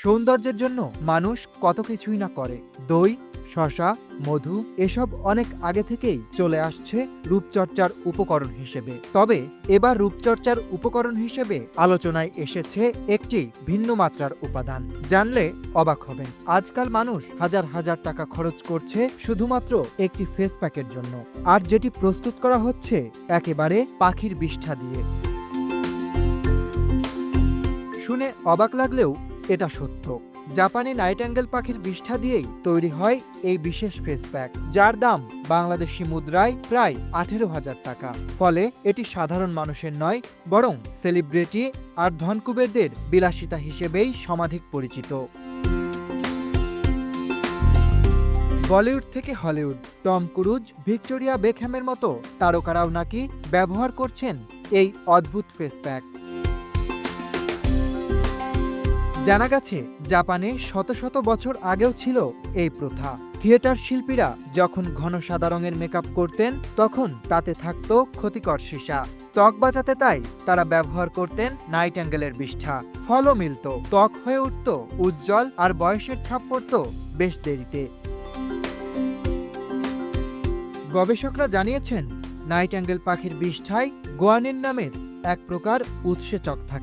সৌন্দর্যের জন্য মানুষ কত কিছুই না করে। দই, শসা, মধু এসব অনেক আগে থেকেই চলে আসছে রূপচর্চার উপকরণ হিসেবে। তবে এবার রূপচর্চার উপকরণ হিসেবে আলোচনায় এসেছে একটি ভিন্ন মাত্রার উপাদান। জানলে অবাক হবেন। আজকাল মানুষ হাজার হাজার টাকা খরচ করছে শুধুমাত্র একটি ফেস প্যাকের জন্য, আর যেটি প্রস্তুত করা হচ্ছে একেবারে পাখির বিষ্ঠা দিয়ে। শুনে অবাক লাগলেও এটা সত্য। জাপানি নাইটিঙ্গেল পাখির বিষ্ঠা দিয়েই তৈরি হয় এই বিশেষ ফেস প্যাক, যার দাম বাংলাদেশি মুদ্রায় প্রায় 18,000 টাকা। ফলে এটি সাধারণ মানুষের নয়, বরং সেলিব্রিটি আর ধনকুবেরদের বিলাসিতা হিসেবেই সমাধিক পরিচিত। বলিউড থেকে হলিউড, টম ক্রুজ, ভিক্টোরিয়া বেকহ্যামের মতো তারকারাও নাকি ব্যবহার করছেন এই অদ্ভুত ফেস প্যাক। জানা গেছে জাপানে শত শত বছর আগেও ছিল এই প্রথা। থিয়েটার শিল্পীরা যখন ঘন সাদা রঙের মেকআপ করতেন, তখন তাতে থাকত ক্ষতিকর সীসা। ত্বক বাঁচাতে তাই তারা ব্যবহার করতেন নাইটিঙ্গেলের বিষ্ঠা। ফলও মিলত, ত্বক হয়ে উঠত উজ্জ্বল, আর বয়সের ছাপ পড়ত বেশ দেরিতে। গবেষকরা জানিয়েছেন নাইটিঙ্গেল পাখির বিষ্ঠায় গুয়ানিন নামের এক প্রকার উৎসেচক থাকে।